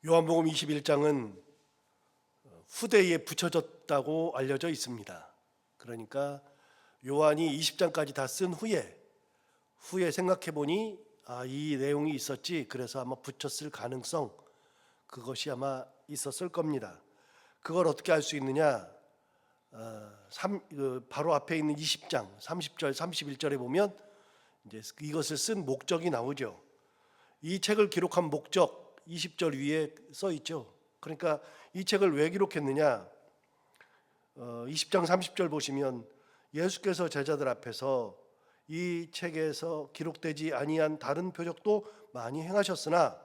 요한복음 21장은 후대에 붙여졌다고 알려져 있습니다. 그러니까 요한이 20장까지 다 쓴 후에 생각해 보니 이 내용이 있었지, 그래서 아마 붙였을 가능성, 그것이 아마 있었을 겁니다. 그걸 어떻게 알 수 있느냐? 바로 앞에 있는 20장 30절 31절에 보면 이제 이것을 쓴 목적이 나오죠. 이 책을 기록한 목적 20절 위에 써 있죠. 그러니까 이 책을 왜 기록했느냐? 20장 30절 보시면 예수께서 제자들 앞에서 이 책에서 기록되지 아니한 다른 표적도 많이 행하셨으나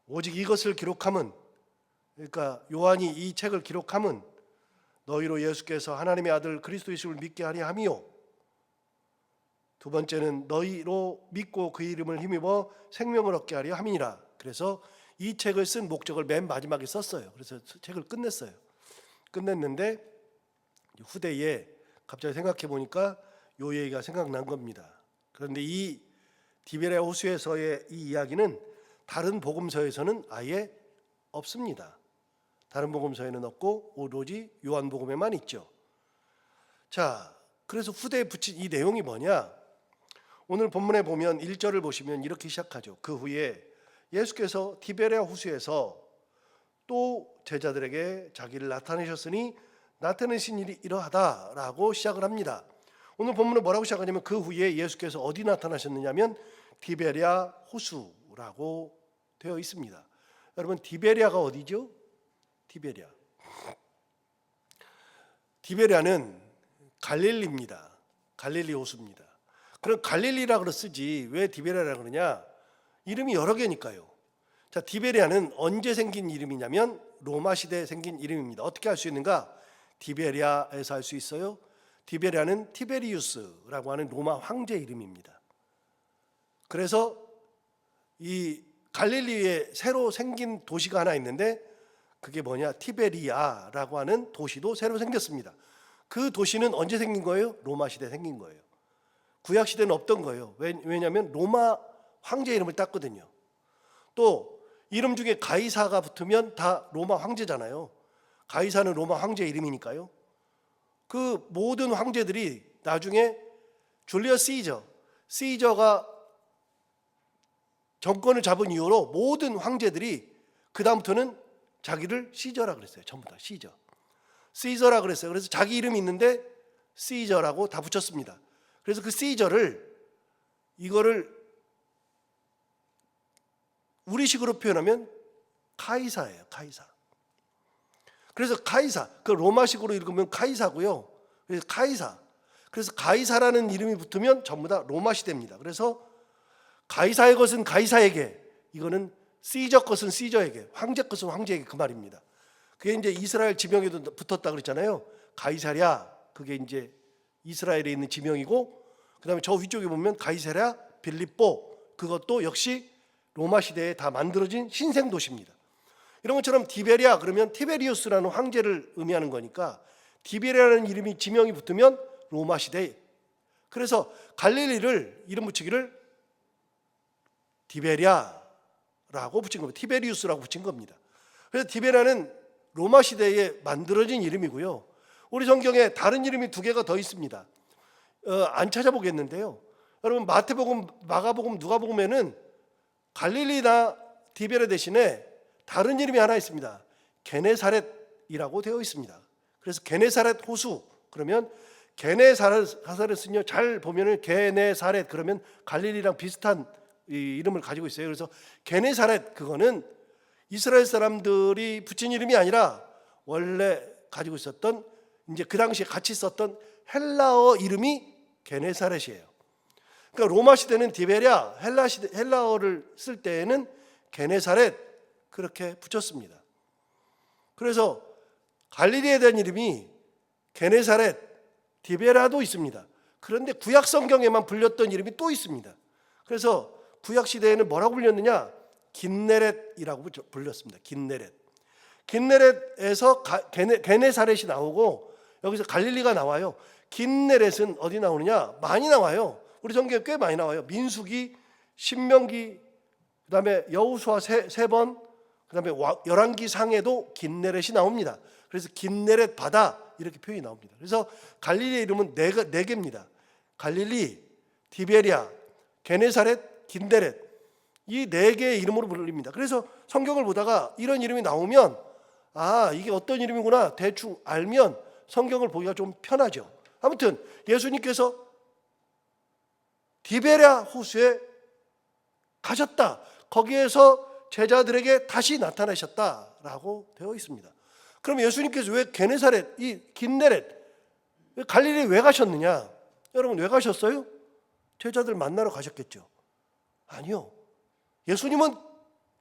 오직 이것을 기록함은, 그러니까 요한이 이 책을 기록함은 너희로 예수께서 하나님의 아들 그리스도이심을 믿게 하려 함이요, 두 번째는 너희로 믿고 그 이름을 힘입어 생명을 얻게 하려 함이니라. 그래서 이 책을 쓴 목적을 맨 마지막에 썼어요. 그래서 책을 끝냈어요. 끝냈는데 후대에 갑자기 생각해 보니까 요 얘기가 생각난 겁니다. 그런데 이 디베랴 호수에서의 이 이야기는 다른 복음서에서는 아예 없습니다. 다른 복음서에는 없고 오로지 요한복음에만 있죠. 자, 그래서 후대에 붙인 이 내용이 뭐냐? 오늘 본문에 보면 1절을 보시면 이렇게 시작하죠. 그 후에 예수께서 디베랴 호수에서 또 제자들에게 자기를 나타내셨으니 나타내신 일이 이러하다라고 시작을 합니다. 오늘 본문은 뭐라고 시작하냐면 그 후에 예수께서 어디 나타나셨느냐면 디베랴 호수라고 되어 있습니다. 여러분, 디베랴가 어디죠? 디베랴는 갈릴리입니다. 갈릴리 호수입니다. 그럼 갈릴리라고 쓰지 왜 디베랴라고 그러냐? 이름이 여러 개니까요. 자, 디베랴는 언제 생긴 이름이냐면 로마 시대에 생긴 이름입니다. 어떻게 알 수 있는가? 디베랴에서 알 수 있어요. 디베랴는 티베리우스라고 하는 로마 황제 이름입니다. 그래서 이 갈릴리에 새로 생긴 도시가 하나 있는데 그게 뭐냐? 티베리아라고 하는 도시도 새로 생겼습니다. 그 도시는 언제 생긴 거예요? 로마 시대에 생긴 거예요. 구약 시대는 없던 거예요. 왜냐하면 로마 황제 이름을 땄거든요. 또 이름 중에 가이사가 붙으면 다 로마 황제잖아요. 가이사는 로마 황제 이름이니까요. 그 모든 황제들이 나중에 줄리어스 시저가 정권을 잡은 이후로 모든 황제들이 그 다음부터는 자기를 시저라 그랬어요. 전부 다 시저라 그랬어요. 그래서 자기 이름이 있는데 시저라고 다 붙였습니다. 그래서 그 시저를 이거를 우리식으로 표현하면 카이사예요. 카이사. 그래서 카이사, 그 로마식으로 읽으면 카이사고요. 그래서 카이사. 그래서 가이사라는 이름이 붙으면 전부 다 로마 시대입니다. 그래서 가이사의 것은 가이사에게, 이거는 시저 것은 시저에게, 황제 것은 황제에게, 그 말입니다. 그게 이제 이스라엘 지명에도 붙었다 그랬잖아요. 가이사랴, 그게 이제 이스라엘에 있는 지명이고, 그다음에 저 위쪽에 보면 가이사랴 빌립보, 그것도 역시 로마 시대에 다 만들어진 신생 도시입니다. 이런 것처럼 디베랴 그러면 티베리우스라는 황제를 의미하는 거니까 디베랴라는 이름이 지명이 붙으면 로마 시대. 그래서 갈릴리를 이름 붙이기를 디베랴라고 붙인 겁니다. 티베리우스라고 붙인 겁니다. 그래서 디베랴는 로마 시대에 만들어진 이름이고요. 우리 성경에 다른 이름이 두 개가 더 있습니다. 안 찾아보겠는데요. 여러분, 마태복음, 마가복음, 누가복음에는 갈릴리나 디베랴 대신에 다른 이름이 하나 있습니다. 게네사렛이라고 되어 있습니다. 그래서 게네사렛 호수, 그러면 게네사렛은요, 잘 보면은 게네사렛 그러면 갈릴리랑 비슷한 이름을 가지고 있어요. 그래서 게네사렛, 그거는 이스라엘 사람들이 붙인 이름이 아니라 원래 가지고 있었던, 이제 그 당시에 같이 썼던 헬라어 이름이 게네사렛이에요. 그러니까 로마 시대는 디베랴, 헬라어를 쓸 때에는 게네사렛 그렇게 붙였습니다. 그래서 갈릴리에 대한 이름이 게네사렛, 디베랴도 있습니다. 그런데 구약 성경에만 불렸던 이름이 또 있습니다. 그래서 구약 시대에는 뭐라고 불렸느냐? 긴네렛이라고 불렸습니다. 긴네렛에서 게네사렛이 나오고 여기서 갈릴리가 나와요. 긴네렛은 어디 나오느냐? 많이 나와요. 우리 성경에 꽤 많이 나와요. 민수기, 신명기, 그다음에 여호수아 세 번, 그다음에 열왕기 상에도 긴네렛이 나옵니다. 그래서 긴네렛 바다 이렇게 표현이 나옵니다. 그래서 갈릴리의 이름은 네 개입니다. 갈릴리, 디베리아, 게네사렛, 긴네렛, 이 네 개의 이름으로 불립니다. 그래서 성경을 보다가 이런 이름이 나오면 이게 어떤 이름이구나 대충 알면 성경을 보기가 좀 편하죠. 아무튼 예수님께서 디베랴 호수에 가셨다. 거기에서 제자들에게 다시 나타나셨다라고 되어 있습니다. 그럼 예수님께서 왜 게네사렛, 이 긴네렛, 갈릴리에 왜 가셨느냐? 여러분 왜 가셨어요? 제자들 만나러 가셨겠죠. 아니요. 예수님은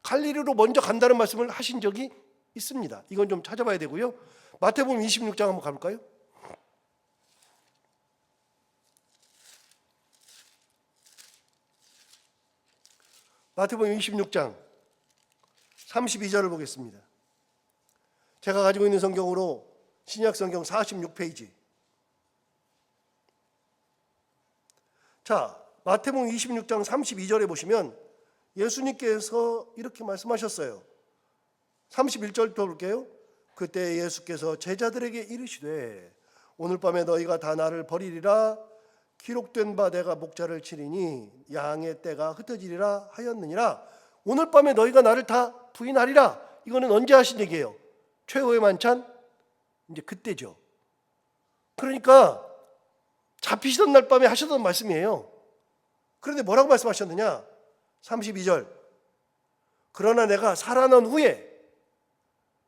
갈릴리로 먼저 간다는 말씀을 하신 적이 있습니다. 이건 좀 찾아봐야 되고요. 마태복음 26장 한번 가볼까요? 마태복음 26장 32절을 보겠습니다. 제가 가지고 있는 성경으로 신약 성경 46페이지. 자, 마태복음 26장 32절에 보시면 예수님께서 이렇게 말씀하셨어요. 31절부터 볼게요. 그때 예수께서 제자들에게 이르시되 오늘 밤에 너희가 다 나를 버리리라. 기록된 바 내가 목자를 치리니 양의 떼가 흩어지리라 하였느니라. 오늘 밤에 너희가 나를 다 부인하리라. 이거는 언제 하신 얘기예요? 최후의 만찬? 이제 그때죠. 그러니까 잡히시던 날 밤에 하셨던 말씀이에요. 그런데 뭐라고 말씀하셨느냐? 32절. 그러나 내가 살아난 후에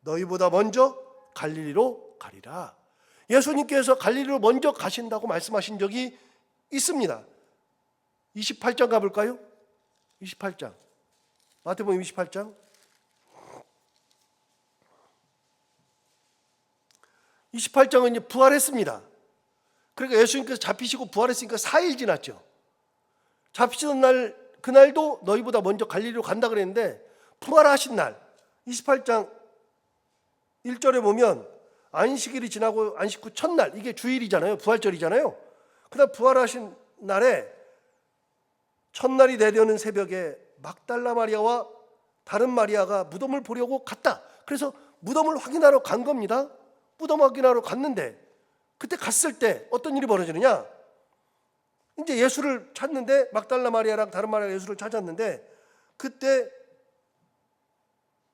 너희보다 먼저 갈릴리로 가리라. 예수님께서 갈릴리로 먼저 가신다고 말씀하신 적이 있습니다. 28장 가볼까요? 28장. 마태복음 28장. 28장은 이제 부활했습니다. 그러니까 예수님께서 잡히시고 부활했으니까 4일 지났죠. 잡히시던 날, 그날도 너희보다 먼저 갈릴리로 간다 그랬는데 부활하신 날 28장 1절에 보면 안식일이 지나고 안식 후 첫날, 이게 주일이잖아요. 부활절이잖아요. 그다음 부활하신 날에 첫날이 되려는 새벽에 막달라 마리아와 다른 마리아가 무덤을 보려고 갔다. 그래서 무덤을 확인하러 간 겁니다. 무덤 확인하러 갔는데 그때 갔을 때 어떤 일이 벌어지느냐? 이제 예수를 찾는데 막달라 마리아랑 다른 마리아가 예수를 찾았는데 그때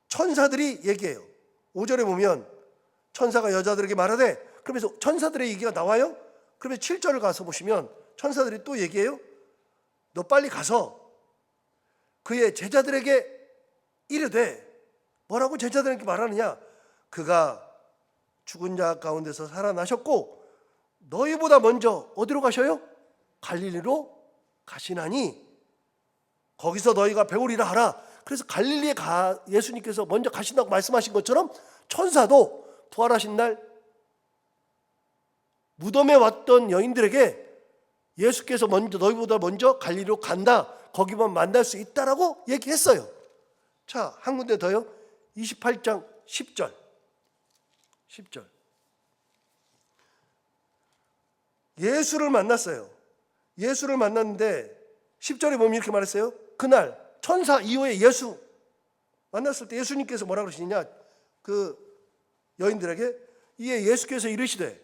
천사들이 얘기해요. 5절에 보면 천사가 여자들에게 말하되, 그러면서 천사들의 얘기가 나와요. 그러면 7절을 가서 보시면 천사들이 또 얘기해요. 너 빨리 가서 그의 제자들에게 이르되, 뭐라고 제자들에게 말하느냐? 그가 죽은 자 가운데서 살아나셨고 너희보다 먼저 어디로 가셔요? 갈릴리로 가시나니 거기서 너희가 배우리라 하라. 그래서 갈릴리에 예수님께서 먼저 가신다고 말씀하신 것처럼 천사도 부활하신 날 무덤에 왔던 여인들에게 예수께서 너희보다 먼저 갈릴리로 간다. 거기만 만날 수 있다라고 얘기했어요. 자, 한 군데 더요. 28장 10절. 예수를 만났어요. 예수를 만났는데 10절에 보면 이렇게 말했어요. 그날 천사 이후에 예수 만났을 때 예수님께서 뭐라 그러시느냐? 그 여인들에게 이에 예수께서 이르시되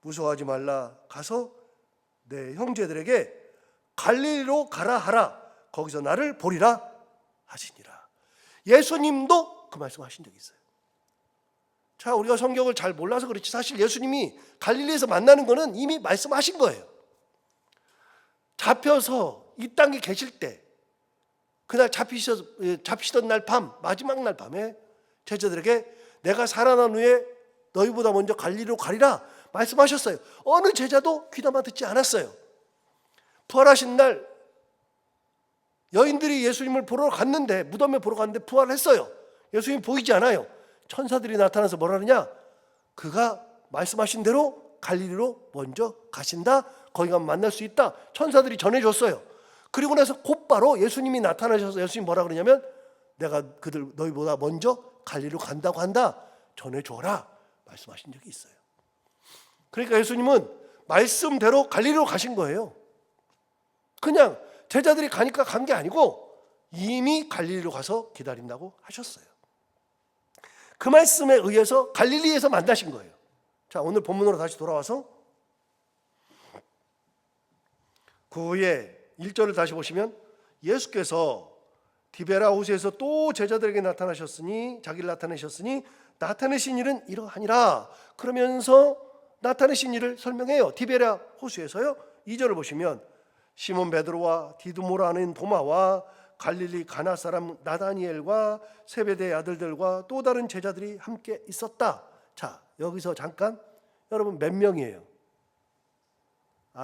무서워하지 말라. 가서 내 형제들에게 갈릴리로 가라 하라. 거기서 나를 보리라 하시니라. 예수님도 그 말씀하신 적이 있어요. 자, 우리가 성경을 잘 몰라서 그렇지 사실 예수님이 갈릴리에서 만나는 거는 이미 말씀하신 거예요. 잡혀서 이 땅에 계실 때 그날 잡히시던 날 밤, 마지막 날 밤에 제자들에게 내가 살아난 후에 너희보다 먼저 갈릴리로 가리라 말씀하셨어요. 어느 제자도 귀담아 듣지 않았어요. 부활하신 날 여인들이 예수님을 보러 갔는데, 무덤에 보러 갔는데 부활했어요. 예수님 보이지 않아요. 천사들이 나타나서 뭐라 하느냐? 그가 말씀하신 대로 갈릴리로 먼저 가신다. 거기 가면 만날 수 있다. 천사들이 전해줬어요. 그리고 나서 곧바로 예수님이 나타나셔서 예수님이 뭐라 그러냐면 내가 그들 너희보다 먼저 갈릴리로 간다고 한다. 전해줘라 말씀하신 적이 있어요. 그러니까 예수님은 말씀대로 갈릴리로 가신 거예요. 그냥 제자들이 가니까 간 게 아니고 이미 갈릴리로 가서 기다린다고 하셨어요. 그 말씀에 의해서 갈릴리에서 만나신 거예요. 자, 오늘 본문으로 다시 돌아와서 그 후에 1절을 다시 보시면 예수께서 디베라 호수에서 또 제자들에게 나타나셨으니 자기를 나타내셨으니 나타내신 일은 이러하니라. 그러면서 나타내신 일을 설명해요. 디베라 호수에서요. 2절을 보시면 시몬 베드로와 디두모라 하는 도마와 갈릴리 가나 사람 나다니엘과 세베대의 아들들과 또 다른 제자들이 함께 있었다. 자, 여기서 잠깐 여러분 몇 명이에요?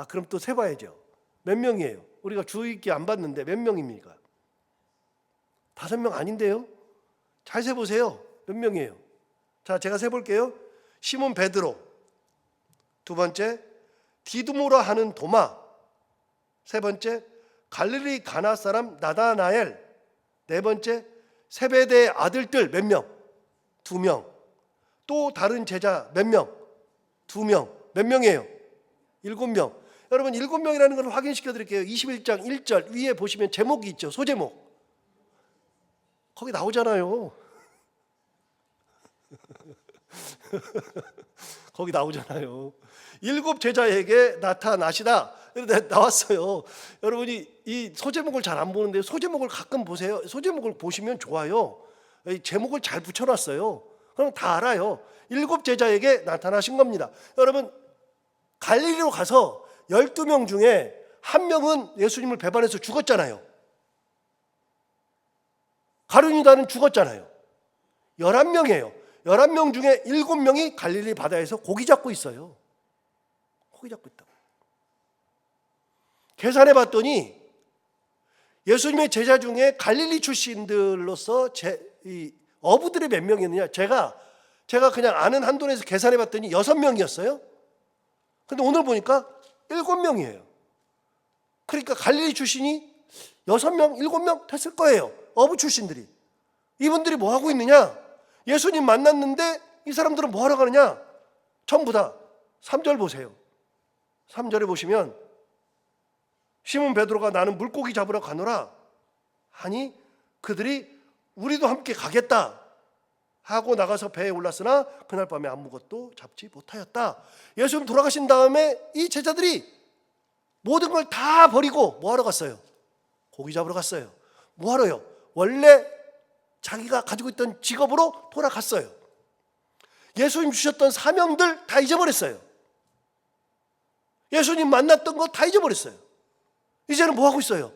그럼 또 세봐야죠. 몇 명이에요? 우리가 주의 깊게 안 봤는데 몇 명입니까? 5명 아닌데요? 잘 세보세요. 몇 명이에요? 자, 제가 세볼게요. 시몬 베드로, 두 번째 디두모라 하는 도마, 세 번째 갈릴리 가나 사람 나다나엘, 네 번째 세베대의 아들들 몇 명? 2명. 또 다른 제자 몇 명? 2명. 몇 명이에요? 7명. 여러분 7명이라는 걸 확인시켜 드릴게요. 21장 1절 위에 보시면 제목이 있죠. 소제목. 거기 나오잖아요. 거기 나오잖아요. 7 제자에게 나타나시다. 나왔어요. 여러분이 이 소제목을 잘 안 보는데 소제목을 가끔 보세요. 소제목을 보시면 좋아요. 제목을 잘 붙여놨어요. 그럼 다 알아요. 7 제자에게 나타나신 겁니다. 여러분 갈릴리로 가서 12명 중에 1명은 예수님을 배반해서 죽었잖아요. 가룟유다는 죽었잖아요. 11명이에요. 11명 중에 7명이 갈릴리 바다에서 고기 잡고 있어요. 고기 잡고 있다고. 계산해 봤더니 예수님의 제자 중에 갈릴리 출신들로서 이 어부들이 몇 명이었느냐? 제가 그냥 아는 한도에서 계산해 봤더니 6명이었어요. 근데 오늘 보니까 7명이에요. 그러니까 갈릴리 출신이 6명, 7명 됐을 거예요. 어부 출신들이. 이분들이 뭐 하고 있느냐? 예수님 만났는데 이 사람들은 뭐 하러 가느냐? 전부 다 3절 보세요. 3절에 보시면 시몬 베드로가 나는 물고기 잡으러 가노라 하니 그들이 우리도 함께 가겠다 하고 나가서 배에 올랐으나 그날 밤에 아무것도 잡지 못하였다. 예수님 돌아가신 다음에 이 제자들이 모든 걸 다 버리고 뭐 하러 갔어요? 고기 잡으러 갔어요. 뭐 하러요? 원래 자기가 가지고 있던 직업으로 돌아갔어요. 예수님 주셨던 사명들 다 잊어버렸어요. 예수님 만났던 거 다 잊어버렸어요. 이제는 뭐 하고 있어요?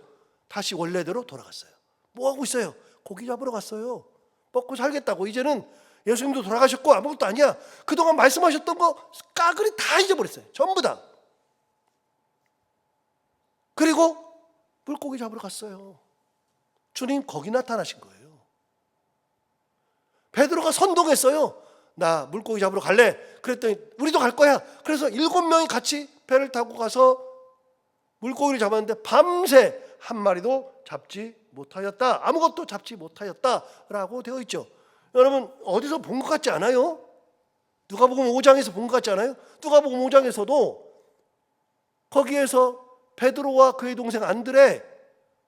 다시 원래대로 돌아갔어요. 뭐 하고 있어요? 고기 잡으러 갔어요. 먹고 살겠다고. 이제는 예수님도 돌아가셨고 아무것도 아니야. 그동안 말씀하셨던 거 까그리 다 잊어버렸어요. 전부 다. 그리고 물고기 잡으러 갔어요. 주님 거기 나타나신 거예요. 베드로가 선동했어요. 나 물고기 잡으러 갈래. 그랬더니 우리도 갈 거야. 그래서 7명이 같이 배를 타고 가서 물고기를 잡았는데 밤새 한 마리도 잡지 못하였다. 아무것도 잡지 못하였다라고 되어 있죠. 여러분 어디서 본 것 같지 않아요? 누가복음 5장에서 본 것 같지 않아요? 누가복음 5장에서도 거기에서 베드로와 그의 동생 안드레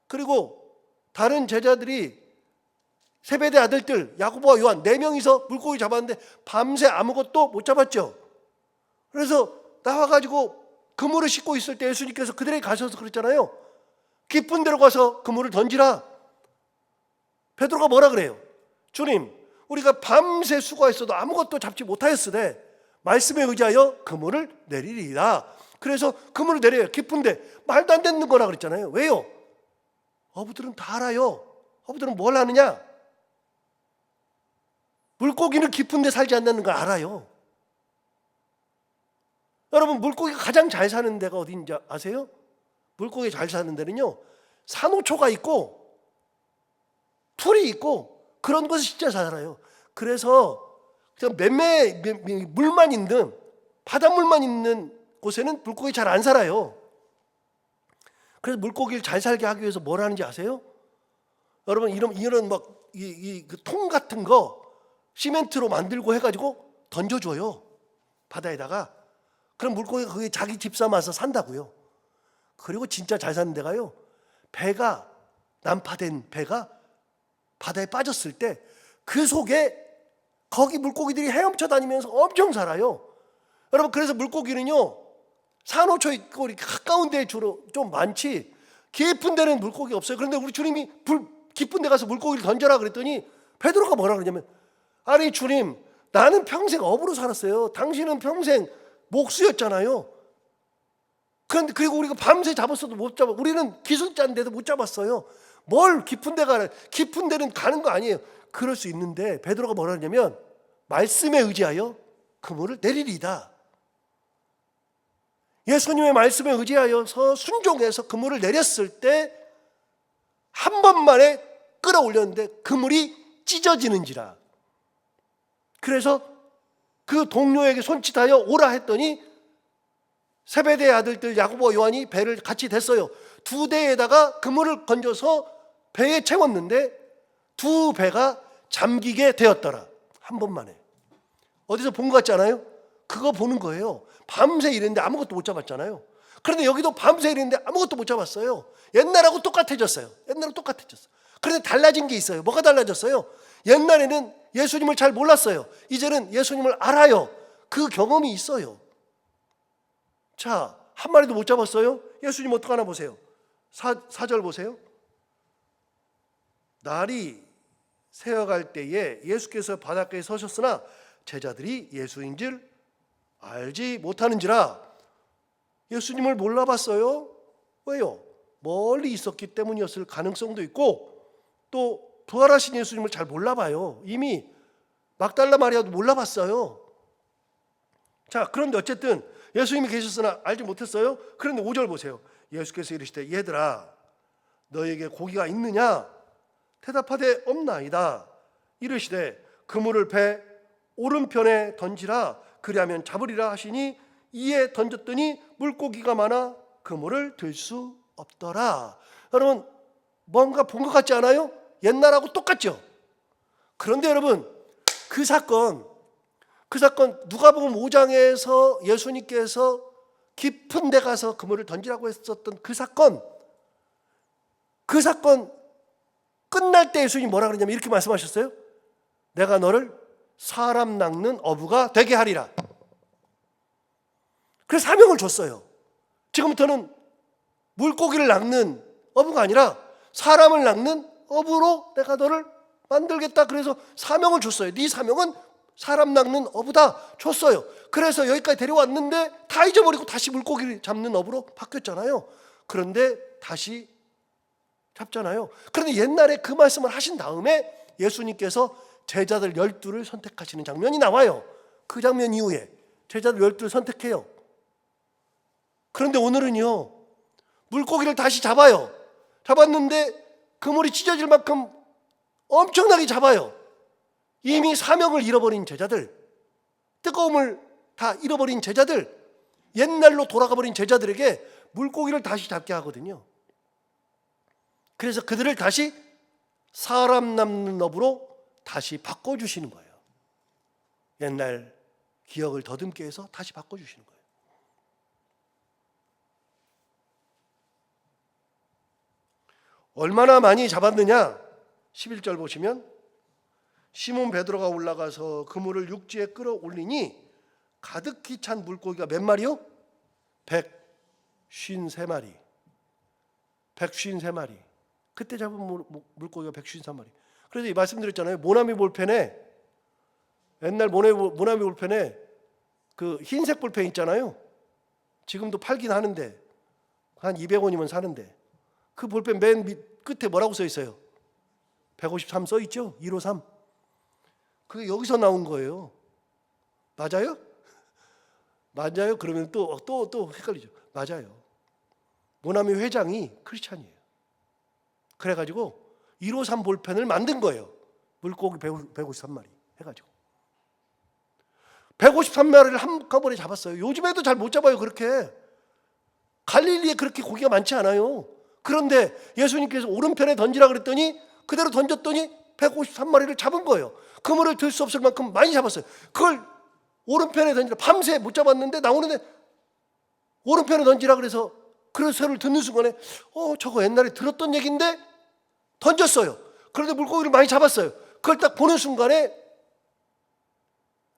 그리고 다른 제자들이 세베대 아들들 야고보와 요한 4명이서 물고기 잡았는데 밤새 아무것도 못 잡았죠. 그래서 나와가지고 그물을 싣고 있을 때 예수님께서 그들에게 가셔서 그랬잖아요. 깊은 데로 가서 그물을 던지라. 베드로가 뭐라 그래요? 주님 우리가 밤새 수고했어도 아무것도 잡지 못하였으되 말씀에 의지하여 그물을 내리리라. 그래서 그물을 내려요. 깊은데 말도 안 되는 거라 그랬잖아요. 왜요? 어부들은 다 알아요. 어부들은 뭘 아느냐? 물고기는 깊은 데 살지 않는 걸 알아요. 여러분 물고기가 가장 잘 사는 데가 어딘지 아세요? 물고기 잘 사는 데는요 산호초가 있고 풀이 있고 그런 곳이 진짜 잘 살아요. 그래서 그냥 물만 있는 바닷물만 있는 곳에는 물고기 잘 안 살아요. 그래서 물고기를 잘 살게 하기 위해서 뭘 하는지 아세요? 여러분 이런 막 그 통 같은 거 시멘트로 만들고 해가지고 던져줘요 바다에다가. 그럼 물고기가 거기 자기 집 삼아서 산다고요. 그리고 진짜 잘 사는 데가요 배가 난파된 배가 바다에 빠졌을 때 그 속에 거기 물고기들이 헤엄쳐 다니면서 엄청 살아요. 여러분, 그래서 물고기는요 산호초 있고 이렇게 가까운 데에 주로 좀 많지 깊은 데는 물고기가 없어요. 그런데 우리 주님이 깊은 데 가서 물고기를 던져라 그랬더니 베드로가 뭐라 그러냐면, 아니 주님, 나는 평생 어부로 살았어요. 당신은 평생 목수였잖아요. 그리고 우리가 밤새 잡았어도 못 잡아. 우리는 기술자인데도 못 잡았어요. 뭘 깊은 데 가라. 깊은 데는 가는 거 아니에요. 그럴 수 있는데 베드로가 뭐라 하냐면, 말씀에 의지하여 그물을 내리리이다. 예수님의 말씀에 의지하여서 순종해서 그물을 내렸을 때 한 번만에 끌어올렸는데 그물이 찢어지는지라. 그래서 그 동료에게 손짓하여 오라 했더니 세베대의 아들들 야고보와 요한이 배를 같이 댔어요. 두 대에다가 그물을 건져서 배에 채웠는데 두 배가 잠기게 되었더라. 한 번만에. 어디서 본 것 같지 않아요? 그거 보는 거예요. 밤새 일했는데 아무것도 못 잡았잖아요. 그런데 여기도 밤새 일했는데 아무것도 못 잡았어요. 옛날하고 똑같아졌어요. 옛날하고 똑같아졌어요. 그런데 달라진 게 있어요. 뭐가 달라졌어요? 옛날에는 예수님을 잘 몰랐어요. 이제는 예수님을 알아요. 그 경험이 있어요. 자, 한 마리도 못 잡았어요? 예수님 어떡하나 보세요. 4절 보세요. 날이 새어갈 때에 예수께서 바닷가에 서셨으나 제자들이 예수인 줄 알지 못하는지라. 예수님을 몰라봤어요. 왜요? 멀리 있었기 때문이었을 가능성도 있고, 또 부활하신 예수님을 잘 몰라봐요. 이미 막달라 마리아도 몰라봤어요. 자, 그런데 어쨌든 예수님이 계셨으나 알지 못했어요. 그런데 5절 보세요. 예수께서 이르시되 얘들아 너에게 고기가 있느냐? 대답하되 없나이다. 이르시되 그물을 배 오른편에 던지라. 그리하면 잡으리라 하시니 이에 던졌더니 물고기가 많아 그물을 들 수 없더라. 여러분, 뭔가 본 것 같지 않아요? 옛날하고 똑같죠? 그런데 여러분, 그 사건 누가복음 5장에서 예수님께서 깊은 데 가서 그물을 던지라고 했었던 그 사건 끝날 때 예수님이 뭐라 그러냐면 이렇게 말씀하셨어요. 내가 너를 사람 낚는 어부가 되게 하리라. 그래서 사명을 줬어요. 지금부터는 물고기를 낚는 어부가 아니라 사람을 낚는 어부로 내가 너를 만들겠다. 그래서 사명을 줬어요. 네 사명은 사람 낚는 어부다 줬어요. 그래서 여기까지 데려왔는데 다 잊어버리고 다시 물고기를 잡는 어부로 바뀌었잖아요. 그런데 다시 잡잖아요. 그런데 옛날에 그 말씀을 하신 다음에 예수님께서 제자들 12를 선택하시는 장면이 나와요. 그 장면 이후에 제자들 12를 선택해요. 그런데 오늘은요, 물고기를 다시 잡아요. 잡았는데 그물이 찢어질 만큼 엄청나게 잡아요. 이미 사명을 잃어버린 제자들, 뜨거움을 다 잃어버린 제자들, 옛날로 돌아가 버린 제자들에게 물고기를 다시 잡게 하거든요. 그래서 그들을 다시 사람 낚는 어부로 다시 바꿔주시는 거예요. 옛날 기억을 더듬게 해서 다시 바꿔주시는 거예요. 얼마나 많이 잡았느냐? 11절 보시면 시몬 베드로가 올라가서 그물을 육지에 끌어올리니 가득히 찬 물고기가 몇 마리요? 153마리. 153마리. 그때 잡은 물고기가 153마리. 그래서 이 말씀드렸잖아요. 모나미 볼펜에, 옛날 모나미 볼펜에 그 흰색 볼펜 있잖아요. 지금도 팔긴 하는데 한 200원이면 사는데 그 볼펜 맨 끝에 뭐라고 써 있어요? 153 써 있죠? 153. 그게 여기서 나온 거예요. 맞아요? 맞아요? 그러면 또 헷갈리죠. 맞아요. 모나미 회장이 크리스찬이에요. 그래가지고 153 볼펜을 만든 거예요. 물고기 153마리 해가지고 153마리를 한꺼번에 잡았어요. 요즘에도 잘 못 잡아요. 그렇게 갈릴리에 그렇게 고기가 많지 않아요. 그런데 예수님께서 오른편에 던지라 그랬더니 그대로 던졌더니 153마리를 잡은 거예요. 그물을 들 수 없을 만큼 많이 잡았어요. 그걸 오른편에 던지라, 밤새 못 잡았는데 나오는데 오른편에 던지라 그래서 그 소리를 듣는 순간에 저거 옛날에 들었던 얘기인데 던졌어요. 그런데 물고기를 많이 잡았어요. 그걸 딱 보는 순간에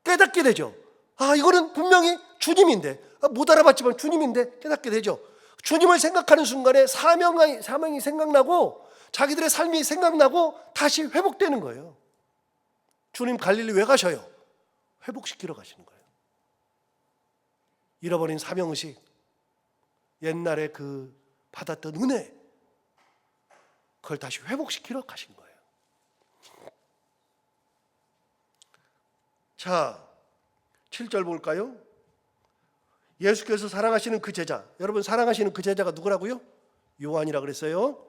깨닫게 되죠. 아, 이거는 분명히 주님인데, 못 알아봤지만 주님인데 깨닫게 되죠. 주님을 생각하는 순간에 사명이 생각나고 자기들의 삶이 생각나고 다시 회복되는 거예요. 주님 갈릴리 왜 가셔요? 회복시키러 가시는 거예요. 잃어버린 사명의식, 옛날에 그 받았던 은혜, 그걸 다시 회복시키러 가신 거예요. 자, 7절 볼까요? 예수께서 사랑하시는 그 제자, 여러분 사랑하시는 그 제자가 누구라고요? 요한이라 그랬어요.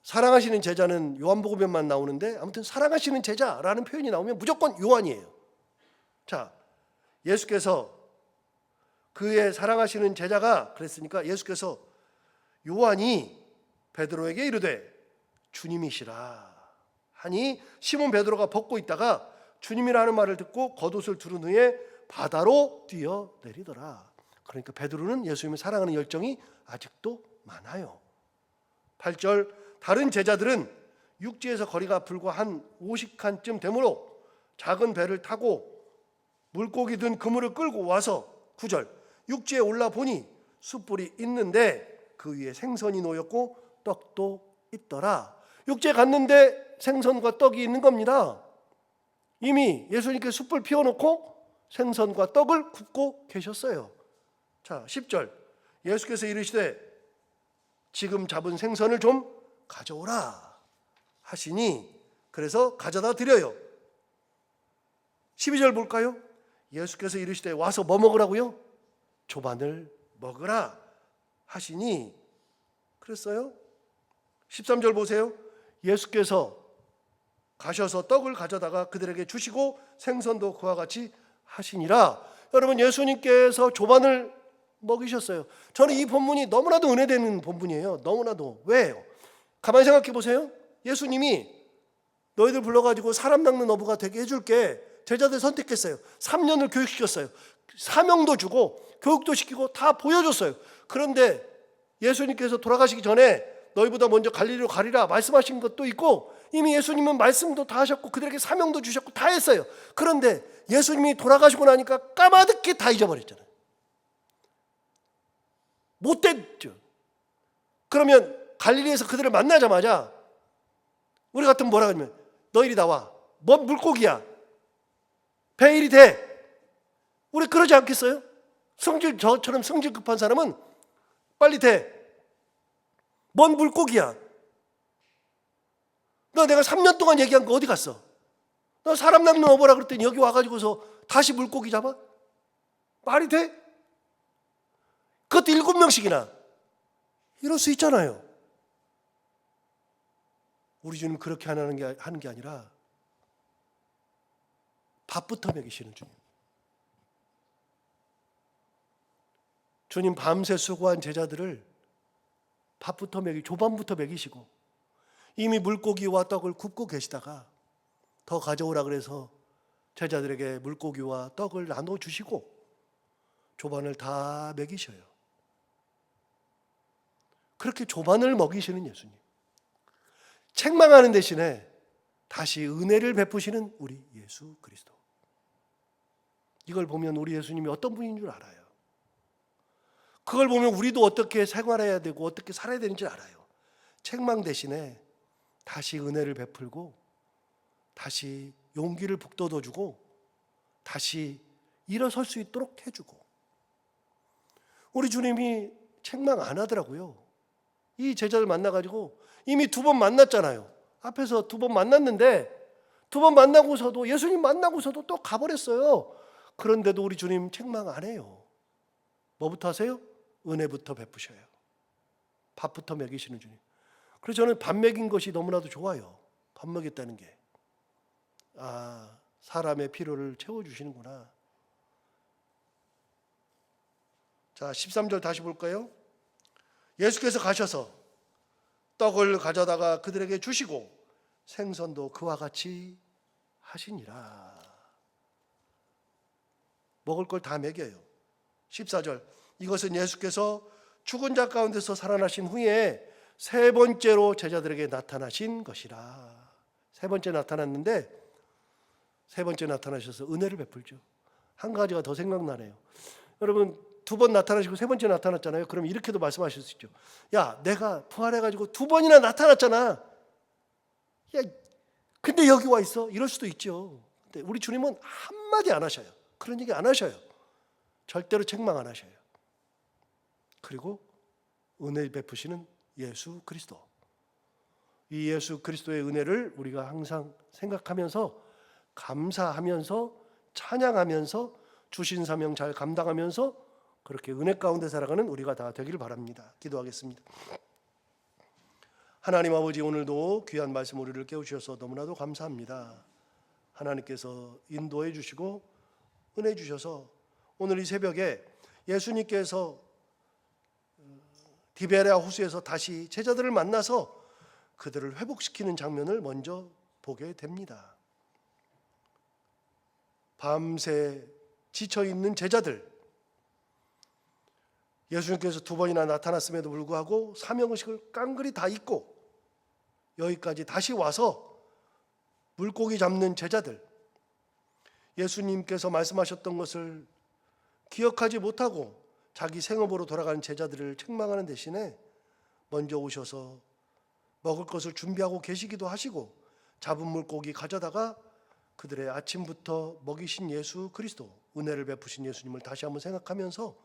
사랑하시는 제자는 요한복음에만 나오는데 아무튼 사랑하시는 제자라는 표현이 나오면 무조건 요한이에요. 자, 예수께서 그의 사랑하시는 제자가 그랬으니까 예수께서 요한이 베드로에게 이르되 주님이시라 하니 시몬 베드로가 벗고 있다가 주님이라 하는 말을 듣고 겉옷을 두른 후에 바다로 뛰어내리더라. 그러니까 베드로는 예수님을 사랑하는 열정이 아직도 많아요. 8절 다른 제자들은 육지에서 거리가 불과 한 50칸쯤 되므로 작은 배를 타고 물고기 든 그물을 끌고 와서 9절 육지에 올라 보니 숯불이 있는데 그 위에 생선이 놓였고 떡도 있더라. 육지에 갔는데 생선과 떡이 있는 겁니다. 이미 예수님께서 숯불 피워놓고 생선과 떡을 굽고 계셨어요. 자, 10절 예수께서 이르시되 지금 잡은 생선을 좀 가져오라 하시니 그래서 가져다 드려요. 12절 볼까요? 예수께서 이르시되 와서 뭐 먹으라고요? 조반을 먹으라 하시니 그랬어요. 13절 보세요. 예수께서 가셔서 떡을 가져다가 그들에게 주시고 생선도 그와 같이 하시니라. 여러분 예수님께서 조반을 먹이셨어요. 저는 이 본문이 너무나도 은혜되는 본문이에요. 너무나도. 왜요? 가만히 생각해 보세요. 예수님이 너희들 불러가지고 사람 낚는 어부가 되게 해줄게. 제자들 선택했어요. 3년을 교육시켰어요. 사명도 주고 교육도 시키고 다 보여줬어요. 그런데 예수님께서 돌아가시기 전에 너희보다 먼저 갈릴리로 가리라 말씀하신 것도 있고 이미 예수님은 말씀도 다 하셨고 그들에게 사명도 주셨고 다 했어요. 그런데 예수님이 돌아가시고 나니까 까마득히 다 잊어버렸잖아요. 못됐죠. 그러면 갈릴리에서 그들을 만나자마자 우리 같으면 뭐라 그러면 너희리 나와. 뭔 물고기야. 배 일이 돼. 우리 그러지 않겠어요? 저처럼 성질 급한 사람은 빨리 돼. 뭔 물고기야. 너 내가 3년 동안 얘기한 거 어디 갔어? 너 사람 낚는 어부라 그랬더니 여기 와가지고서 다시 물고기 잡아? 말이 돼? 그것도 7명씩이나. 이럴 수 있잖아요. 우리 주님 그렇게 하는 게 아니라 밥부터 먹이시는 주님. 주님 밤새 수고한 제자들을 밥부터 조반부터 먹이시고 이미 물고기와 떡을 굽고 계시다가 더 가져오라 그래서 제자들에게 물고기와 떡을 나눠주시고 조반을 다 먹이셔요. 그렇게 조반을 먹이시는 예수님. 책망하는 대신에 다시 은혜를 베푸시는 우리 예수 그리스도. 이걸 보면 우리 예수님이 어떤 분인 줄 알아요. 그걸 보면 우리도 어떻게 생활해야 되고 어떻게 살아야 되는지 알아요. 책망 대신에 다시 은혜를 베풀고 다시 용기를 북돋워주고 다시 일어설 수 있도록 해주고. 우리 주님이 책망 안 하더라고요. 이 제자들 만나가지고 이미 2번 만났잖아요. 앞에서 2번 만났는데 2번 만나고서도 예수님 만나고서도 또 가버렸어요. 그런데도 우리 주님 책망 안 해요. 뭐부터 하세요? 은혜부터 베푸셔요. 밥부터 먹이시는 주님. 그래서 저는 밥 먹인 것이 너무나도 좋아요. 밥 먹였다는 게. 아, 사람의 필요를 채워주시는구나. 자, 13절 다시 볼까요? 예수께서 가셔서 떡을 가져다가 그들에게 주시고 생선도 그와 같이 하시니라. 먹을 걸 다 먹여요. 14절 이것은 예수께서 죽은 자 가운데서 살아나신 후에 세 번째로 제자들에게 나타나신 것이라. 세 번째 나타났는데 세 번째 나타나셔서 은혜를 베풀죠. 한 가지가 더 생각나네요. 여러분, 두 번 나타나시고 세 번째 나타났잖아요. 그럼 이렇게도 말씀하실 수 있죠. 야, 내가 부활해가지고 두 번이나 나타났잖아. 야, 근데 여기 와 있어. 이럴 수도 있죠. 근데 우리 주님은 한마디 안 하셔요. 그런 얘기 안 하셔요. 절대로 책망 안 하셔요. 그리고 은혜 베푸시는 예수 그리스도. 이 예수 그리스도의 은혜를 우리가 항상 생각하면서 감사하면서 찬양하면서 주신 사명 잘 감당하면서 그렇게 은혜 가운데 살아가는 우리가 다 되기를 바랍니다. 기도하겠습니다. 하나님 아버지, 오늘도 귀한 말씀 우리를 깨우셔서 너무나도 감사합니다. 하나님께서 인도해 주시고 은혜 주셔서 오늘 이 새벽에 예수님께서 디베레아 호수에서 다시 제자들을 만나서 그들을 회복시키는 장면을 먼저 보게 됩니다. 밤새 지쳐있는 제자들, 예수님께서 두 번이나 나타났음에도 불구하고 사명의식을 깡그리 다 잊고 여기까지 다시 와서 물고기 잡는 제자들, 예수님께서 말씀하셨던 것을 기억하지 못하고 자기 생업으로 돌아가는 제자들을 책망하는 대신에 먼저 오셔서 먹을 것을 준비하고 계시기도 하시고 잡은 물고기 가져다가 그들의 아침부터 먹이신 예수 그리스도, 은혜를 베푸신 예수님을 다시 한번 생각하면서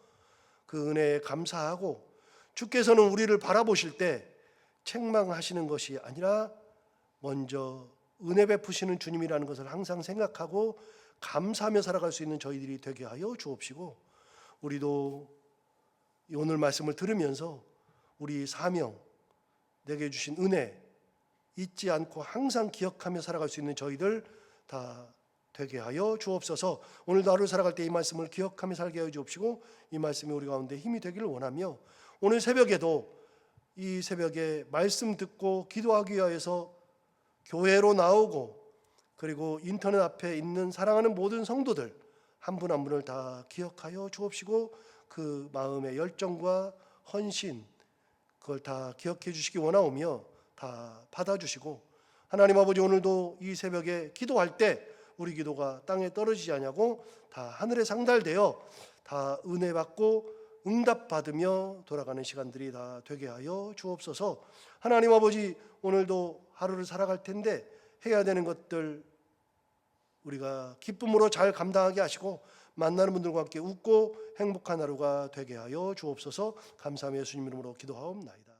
그 은혜에 감사하고, 주께서는 우리를 바라보실 때 책망하시는 것이 아니라 먼저 은혜 베푸시는 주님이라는 것을 항상 생각하고 감사하며 살아갈 수 있는 저희들이 되게 하여 주옵시고, 우리도 오늘 말씀을 들으면서 우리 사명, 내게 주신 은혜 잊지 않고 항상 기억하며 살아갈 수 있는 저희들 다 되게 하여 주옵소서. 오늘도 하루 살아갈 때 이 말씀을 기억하며 살게 하여 주옵시고, 이 말씀이 우리 가운데 힘이 되기를 원하며, 오늘 새벽에도 이 새벽에 말씀 듣고 기도하기 위해서 교회로 나오고 그리고 인터넷 앞에 있는 사랑하는 모든 성도들 한 분 한 분을 다 기억하여 주옵시고, 그 마음의 열정과 헌신 그걸 다 기억해 주시기 원하오며 다 받아주시고, 하나님 아버지, 오늘도 이 새벽에 기도할 때 우리 기도가 땅에 떨어지지 않냐고 다 하늘에 상달되어 다 은혜 받고 응답 받으며 돌아가는 시간들이 다 되게 하여 주옵소서. 하나님 아버지, 오늘도 하루를 살아갈 텐데 해야 되는 것들 우리가 기쁨으로 잘 감당하게 하시고 만나는 분들과 함께 웃고 행복한 하루가 되게 하여 주옵소서. 감사하며 예수님 이름으로 기도하옵나이다.